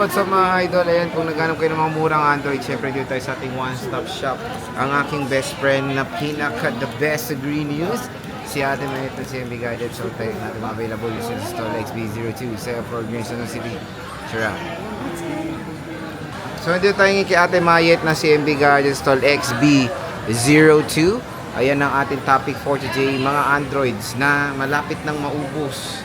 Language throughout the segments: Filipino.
What's up mga idol? Ayan, kung naghanap kayo ng mga murang Android, syempre dito tayo sa ating one-stop shop. Ang aking best friend na pinaka-the best sa Green News, si Ate Mayet ng CMB Gadgets. So tayo natin available yung sa Stall XB02 sa for Green San City. Sure. So dito tayo kay Ate Mayet ng CMB Gadgets Stall XB02. Ayan ang ating topic for today, mga Androids na malapit nang maubos.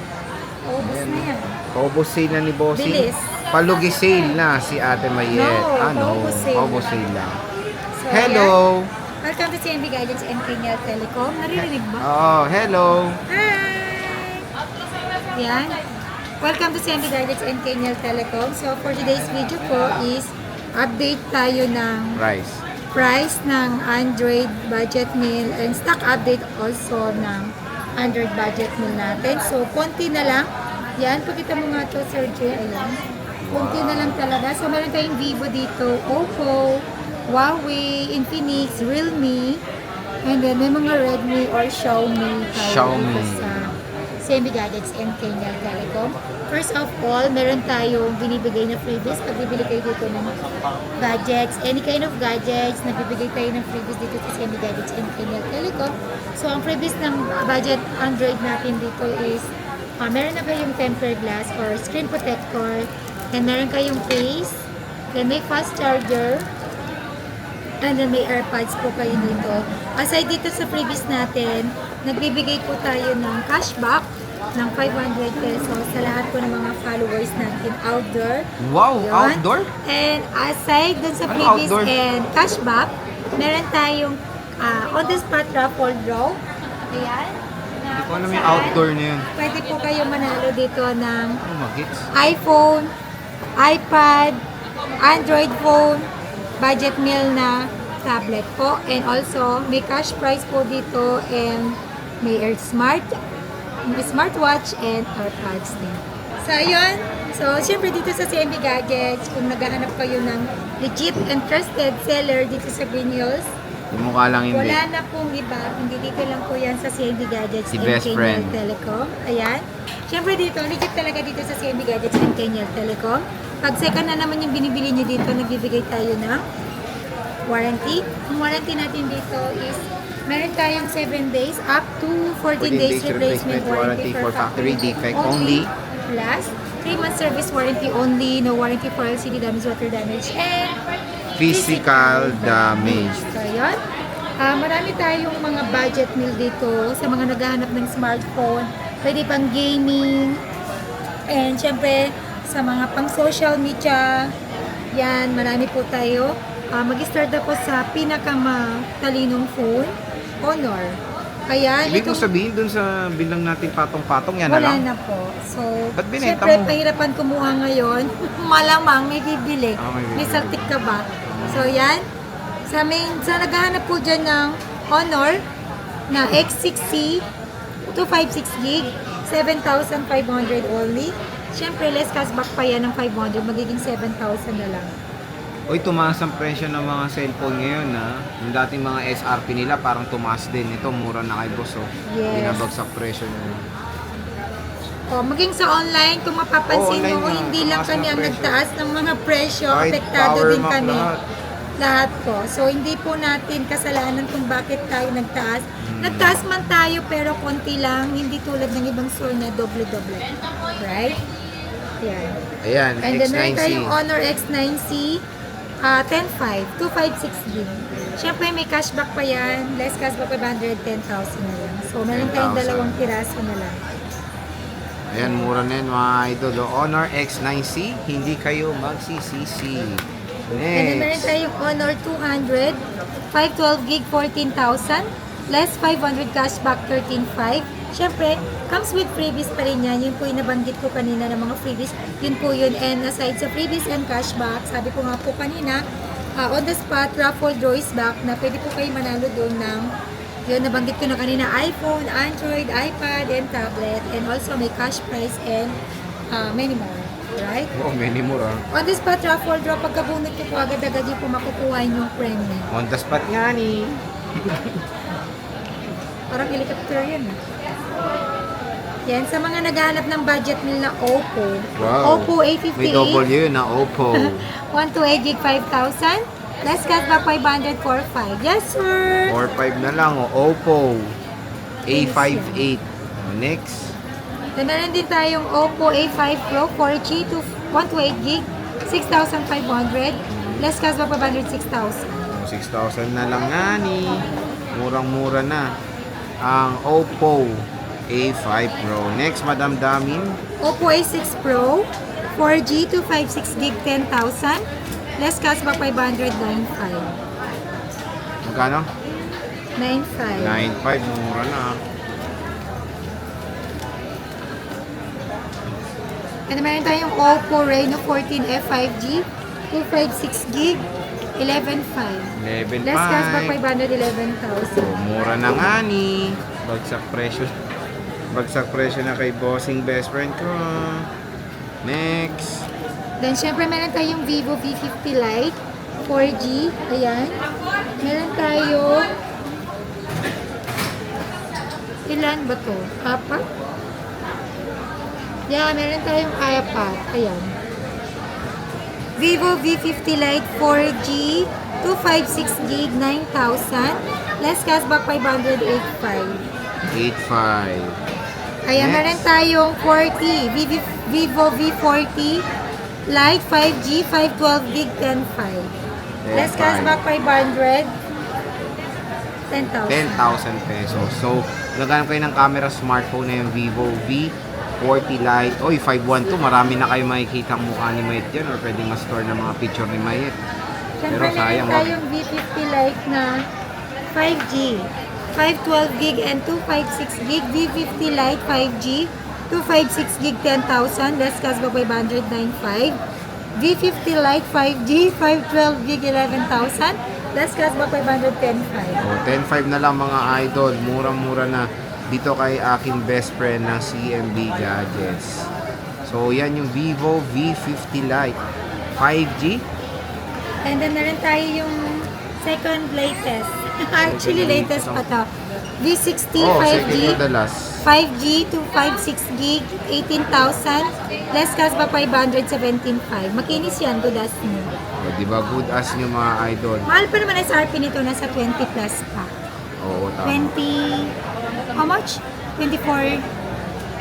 Ubus na yan. Paubos sale na ni Bossing. Bilis. Palugi sale na si Ate Mayet. No, Paubos sale lang. So, Hello! Yan. Welcome to CMB Guidance and Kenyal Telecom. Naririnig ba? Oh, hello! Hi! Yan. Welcome to CMB Guidance and Kenyal Telecom. So, for today's video po is update tayo ng price ng Android budget meal and stock update also ng Android budget meal natin. So, konti na lang. Yan, pakita mo nga to, Sir Jay. Ayan. Konti na lang talaga. So, meron tayong Vivo dito, Oppo, Huawei, Infinix, Realme, and then may mga Redmi or Xiaomi tayo dito sa CMB Gadgets and Kenyal Telecom. First of all, meron tayong binibigay na freebies pag bibili kayo dito ng gadgets, any kind of gadgets, nabibigay tayo ng freebies dito sa CMB Gadgets and Kenyal Telecom. So, ang freebies ng budget Android natin dito is meron na kayong tempered glass or screen protector, and meron kayong case, then may fast charger, and then may AirPods po kayo dito. Aside dito sa freebies natin, nagbibigay po tayo ng cashback ng 500 pesos sa lahat po ng mga followers natin outdoor. Wow! Yun. Outdoor? And aside dun sa freebies outdoor? and cashback, meron tayong on-the-spot raffle draw. Ayan. Hindi ko alam yung outdoor na yun. Pwede po kayo manalo dito ng Ano magits? iPhone, iPad, Android phone, budget meal na tablet po. And also, may cash prize po dito and may smartwatch and AirPods din. So, ayun. So, syempre dito sa CMB Gadgets, kung naghahanap kayo ng legit and trusted seller dito sa Green Hills, Yung mukha lang hindi. wala na pong iba, hindi dito lang po yan sa CMB Gadgets Si and best Kenyal friend. Telecom. Ayan. Siyempre dito, legit talaga dito sa CMB Gadgets and Kenyal Telecom. Pag second na naman yung binibili nyo dito, nagbibigay tayo ng warranty. Ang warranty natin dito is meron tayong 7 days up to 14 days replacement warranty for factory defect only. Plus, 3 months service warranty only, no warranty for LCD damage, water damage, and Physical damage. So, yun. Marami tayong mga budget meal dito sa mga naghahanap ng smartphone. Pwede pang gaming. And syempre, sa mga pang social media. Yan, marami po tayo. Mag-start ako sa pinakamatalinong phone, Honor. Ayan. Ibig mo sabihin dun sa bilang natin patong-patong yan na Wala lang? na po. So, Ba't binenta syempre, mo? pahirapan kumuha ngayon. Malamang may bibili. May bibili. May saltik ka ba? So, yan. Sa naghahanap po dyan ng Honor na X6C 256 gig, 7,500 only. Syempre, less cashback pa yan ng 500. Magiging 7,000 na lang. Uy, tumaas ang presyo ng mga cellphone ngayon ha. Yung dating mga SRP nila parang tumaas din. Ito, mura na kay boss oh. Yes. Binabagsak presyo nyo. Maging sa online, kung mapapansin online mo, na. hindi lang Tumaas kami ng ang presyo. nagtaas ng mga presyo. Kahit Apektado power din bank kami. lahat. Lahat po. So, hindi po natin kasalanan kung bakit tayo nagtaas. Nagtaas man tayo, pero konti lang. Hindi tulad ng ibang store na doble-doble. Right? Yan. Ayan, And then, meron X9C. tayong Honor X9C 10.5, 256 gig. Siyempre, may cashback pa yan. Less cashback pa 110,000 na lang. So, meron tayong 10,000. dalawang piraso na lang. Ayan, mura na yun mga idol. Honor X9C, hindi kayo magsisisi. And then, meron Next. tayong Honor 200, 512 gig, 14,000. Less 500 cashback, 13,500. Siyempre, comes with freebies pa rin yan. Yun po yung nabanggit ko kanina ng mga freebies. Yun po yun. And aside sa freebies and cashback, sabi ko nga po kanina, on the spot, raffle draw is back na pwede po kayo manalo doon ng yun, nabanggit ko na kanina, iPhone, Android, iPad, and tablet. And also may cash prize and many more. Right? Oh, many more ah. On the spot raffle draw, pagkabunot nyo po agad-agad yung po makukuha yung premium. On the spot nga ni. Parang helicopter yan. Yan, sa mga naghahanap ng budget meal na Oppo. Wow. Oppo A58. May W na Oppo. 128 gig 5,000. Less cashback 500 for 5. Yes, sir. 4.5 na lang. Oppo A58. Next. Then meron din tayong Oppo A5 Pro 4G to 128 gig 6,500. Less cashback 500 6,000. 6,000 na lang nga ni. Murang-mura na. Ang Oppo A5 Pro. Next, Madam Damin. Oppo A6 Pro 4G to 56 gig 10,000. Less cashback 500 9,500. Magkano? 9,500. 9.5. Mura na. And meron tayong Oppo Reno 14F 5G 256 gig 11,500. 11.5. Less cashback 511,000. Mura na nga ni. Bagsak presyo. Bagsak presyo na kay bossing best friend ko. Next. Then syempre meron tayong Vivo V50 Lite 4G. Ayan. Meron tayo ilan ba to? Apat? Yeah, meron tayong apat. Ayan. Vivo V50 Lite 4G 256 gig 9,000. Less cashback 500 8,500. 8.5. Ayan, Next. meron tayong 40. Vivo V40 Lite 5G 512 gig 10,500. Less 10,500. cashback 500 10,000. 10,000 pesos. So, naghanap kayo ng camera smartphone na yung Vivo V40 Lite. Oy, 512. Marami na kayo makikita ang mukha ni Mayet dyan or pwedeng ma-store ng mga picture ni Mayet. Siyempre, Pero sayang, meron tayong V50 Lite na 5G 512 gig and 256 gig. V50 Lite 5G 256 gig 10,000. Less cashback 500 9,500. V50 Lite 5G 512 gig 11,000. Less cashback 500 10,500. O, 10.5 na lang mga idol. Murang-mura na dito kay aking best friend ng CMB Gadgets. So, yan yung Vivo V50 Lite 5G. And then meron tayo yung second latest. Actually, latest pa to. V60 Oh, 5G. second to the last. 5G to 56 gig, 18,000. Less cashback 500, 17,500. Makinis yan, good as new. O, diba? Good as nyo mga idol. Mahal pa naman SRP nito, nasa 20 plus pa. Oo, tama. 20, how much? 24.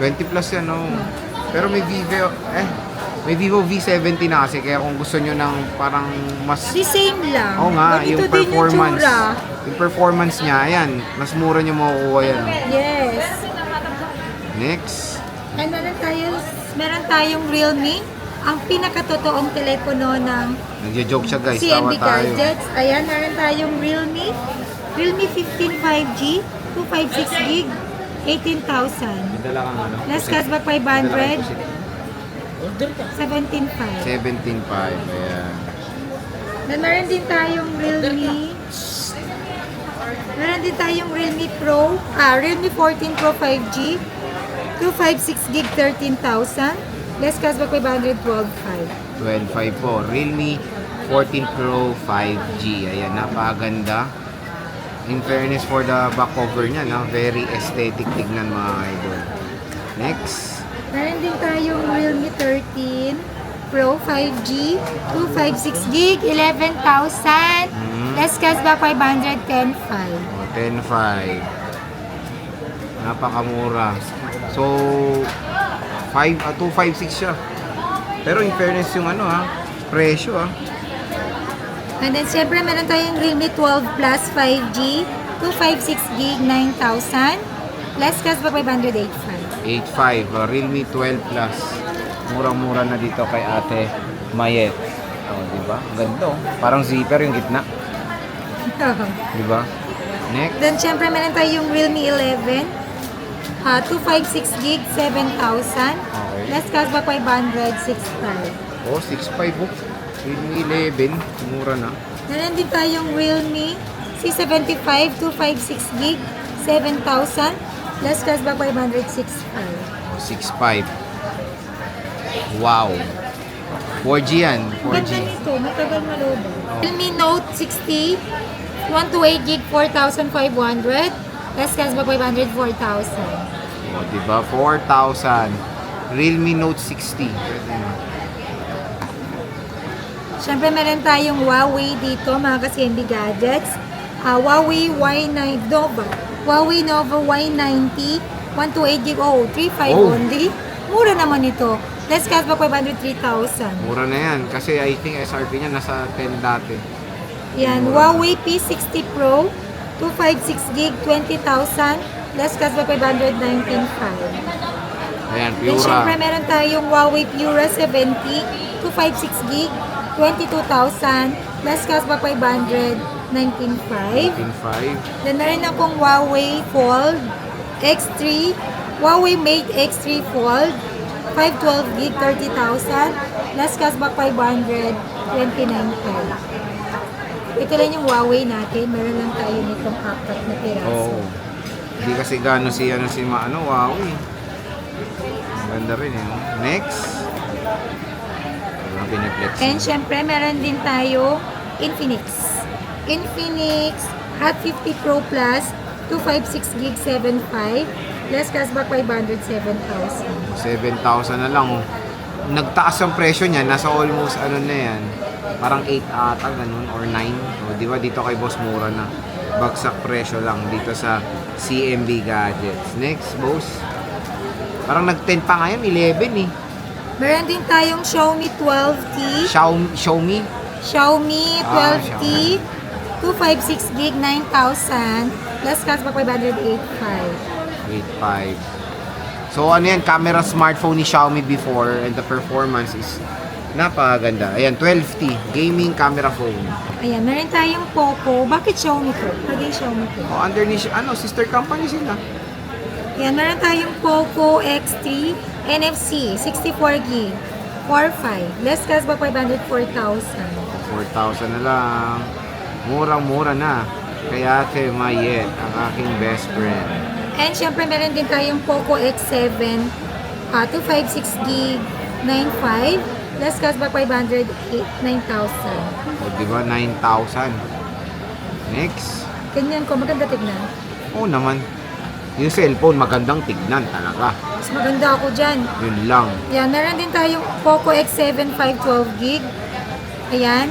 20 plus yan, no? Pero may Vivo V70 na kasi. Kaya kung gusto nyo ng parang mas... The same lang. Oo nga, Ganito yung din performance. tsura. Yung performance niya, ayan. Mas mura nyo makukuha yan. Yes. Next. And meron tayong Realme. Ang pinakatotoong telepono ng Nagjo-joke siya guys. CMB Tawa tayo. Gadgets. Ayan, meron tayong Realme 15 5G, 256 gig, 18,000. Dala kang ano? Less cashback 500, 17,500. 17.5. Ayan. Then meron din tayong Realme Pro, Realme 14 Pro 5G, 256 gig, 13,000. Less cashback 500, 12,500. 12.5 po. Realme 14 Pro 5G. Ayan, napakaganda. In fairness for the back cover niya, no? Very aesthetic tignan mga idol. Next. Meron din tayong Realme 13 Pro 5G, 256 gig, 11,000. Less cashback 500, 10,500. O, 10.5. Napakamura. So, 256 siya. Pero in fairness yung presyo And then, siyempre, meron tayong Realme 12 Plus 5G, 256 gig, 9,000. Less cashback 500, 8,500. 8.5. Realme 12 Plus. Murang-mura na dito kay Ate Mayet. O, diba? Ang ganda, oh. Parang zipper yung gitna. Diba? Next. Then, siyempre, meron tayong Realme 11, 256 gig, 7,000. Okay. Less cashback 500, 6,500. Oh, 6.5 oh. Realme 11. Mura na. Meron din tayong Realme C75, 256 gig, 7,000. Less cashback 500, 6,500. 6.5. Wow. 4G yan. 4G. Ganda nito, matagal malobo. Realme Note 60, 128 gig, 4,500. Less cashback 500, 4,000. O, diba? 4,000. Realme Note 60. Syempre, meron tayong Huawei dito, mga ka-CMB Gadgets. Huawei Y9 Nova. Huawei Nova Y90, 128GB, 35 Oh. only. Mura naman ito. Let's cut back 503,000. Mura na yan. Kasi I think SRP niya nasa 10 dati. Yan, Huawei P60 Pro, 256GB, 20,000. Let's cut back 519,500. Ayan, Then, syempre, Pura. meron tayong Huawei Pura 70, 256GB, 22,000. Last cash back 500, 19,500. 15.5. Then, meron akong Huawei Fold X3, Huawei Mate X3 Fold, 512GB, 30,000. Last cash back 500, 29,500. Ito lang yung Huawei natin. Meron lang tayo nitong 4 na piraso. Oo. Hindi kasi gano'n si wow eh. Ang ganda rin eh. No? Next. Mga piniplex. And syempre, meron din tayo Infinix. Infinix Hot 50 Pro Plus, 256GB, 7.5. Less cashback 500, 7,000. 7,000 na lang. Oh. Nagtaas ang presyo niya. Nasa almost ano na yan. Parang 8 ata, ganun, or 9. O, di ba dito kay Boss mura na. Bagsak presyo lang dito sa CMB Gadgets. Next, Boss. Parang nag-10 pa ngayon, 11 eh. Meron din tayong Xiaomi 12T. Xiaomi. Xiaomi 12T, Xiaomi. 256GB, 9,000. Less cashback 500, 8,500. 8.5. So ano yan, camera smartphone ni Xiaomi before and the performance is napakaganda. Ayan, 12T, gaming camera phone. Ayan, meron tayong Poco. Bakit Xiaomi to? Lagay Xiaomi to. O, under ni, sister company sila. Ayan, meron tayong Poco X3 NFC, 64GB, 4,500. Less cashback 500, 4,000. 4,000 na lang. Murang-mura na. Kaya Ate Mayet, ang aking best friend. And syempre, meron din tayong Poco X7, 256GB, 9,500. Less cashback 500, 9,000. O, di ba? 9,000. Next. Ganyan ko, maganda tignan. Oo naman. Yung cellphone, magandang tignan talaga. Mas maganda ako dyan. Yun lang. Yan, meron din tayong Poco X7, 512GB. Ayan,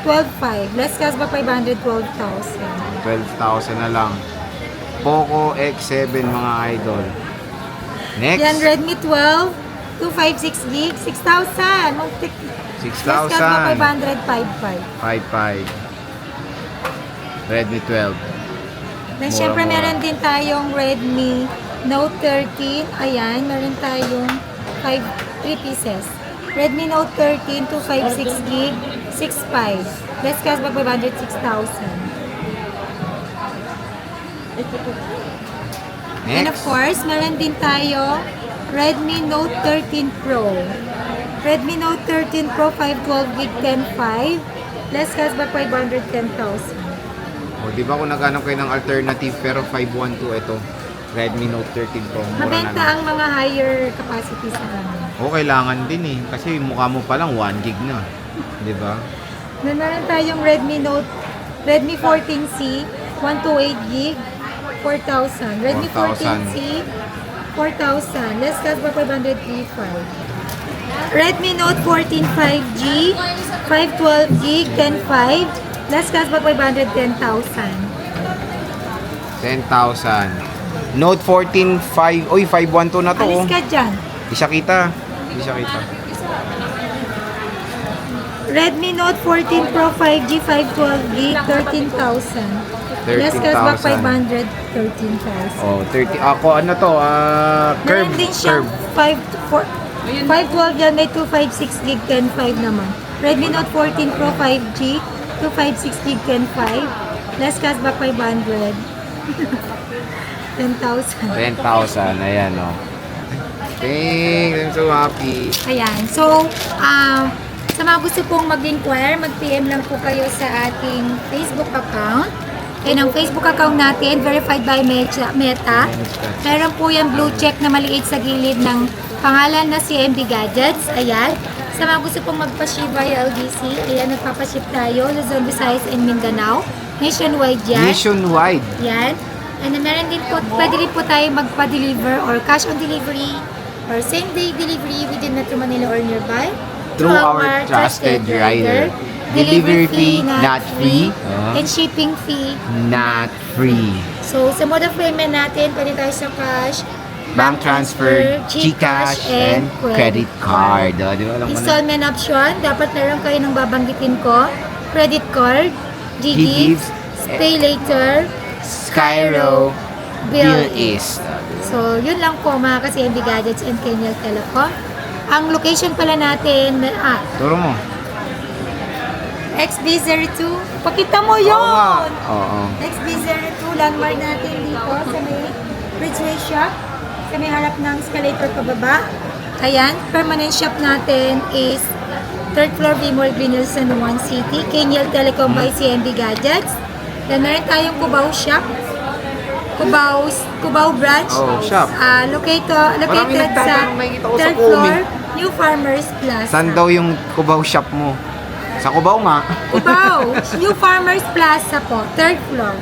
12,500. Less cashback 500, 12,000. 12,000 na lang. Poco X7 mga idol. Next. Yan, Redmi 12, 256GB, 6,000. Less cashback 6,000. 500, 5,500. 5.5. Redmi 12. Then, Mura, syempre, mura. meron din tayong Redmi Note 13. Ayan, meron tayong 3 pieces. Redmi Note 13, 256GB, 6,500. Less cashback 500, 6,000. And of Next. course, meron din tayo Redmi Note 13 Pro. Redmi Note 13 Pro, 512GB, 10,500. Less cashback 500, 10,000. O, di ba kung naghanap kayo ng alternative pero 512 ito. Redmi Note 13 Pro. Mura Mabenta na lang. ang mga higher capacity sa amin. O, kailangan din eh. Kasi mukha mo pa lang 1 gig na. Di ba? Then, meron tayong Redmi 14C, 128GB, 4,000. Redmi 4,000. 14C, 4,000. Less cashback 500, 3,500. Redmi Note 14 5G, 512GB, 10,500. Less cashback 500, 10,000. 10,000. Note 14 5. Uy, 512 na to. Alis Oh. ka dyan. Di siya kita. Di siya kita. Redmi Note 14 Pro 5G, 512GB, 13,000. Less cashback 500, 13,000. Oh, 30. Ako ano to? Curve. Meron din siyang 512 yan, may 256GB, 10,500 naman. Redmi Note 14 Pro 5G, 256GB, 10,500. Less cashback 500. 10,000. 10,000. Ayan oh. Thanks. I'm so happy. Ayan. So, sa mga gusto pong mag-inquire, mag-PM lang po kayo sa ating Facebook account. And ang Facebook account natin, verified by Meta. Meron po yung blue check na maliit sa gilid ng pangalan na CMB Gadgets. Ayan. Sa mga gusto pong magpa-ship via LDC, ayan, nagpapa-ship tayo. Luzon, Visayas, and Mindanao. Nationwide yan. Nationwide. Yan. And then meron din po, pwede rin po tayo magpa-deliver or cash on delivery or same-day delivery within Metro Manila or nearby. Through our trusted rider. Delivery fee not free. And shipping fee. Not free. So, sa mode of payment natin, pwede tayo sa cash, Bank transfer, GCash, and credit card. Di ba? Alam mo na. Installment option, dapat meron kayo ng babanggitin ko. Credit card, GGives, Pay Later, Skyro, Bill is. So, yun lang po mga ka-CMB Gadgets and Kenyal Telecom. Ang location pala natin, Turo mo. XB02. Pakita mo yun! Oo nga. Oo. XB02, landmark natin dito sa may Bridgeway Shop. Sa may harap ng escalator pababa. Ayan, permanent shop natin is 3rd floor V-Mall Green Hills, San Juan City. Kenyal Telecom by CMB Gadgets. Then meron tayong Cubao Shop. Cubao branch. Oh, shop. Located Maraming sa nagtatanong, nakikita ko sa 3rd floor, comment. New Farmers Plaza. Saan daw yung Cubao shop mo? Sa Cubao nga. Cubao, New Farmers Plaza po, 3rd floor.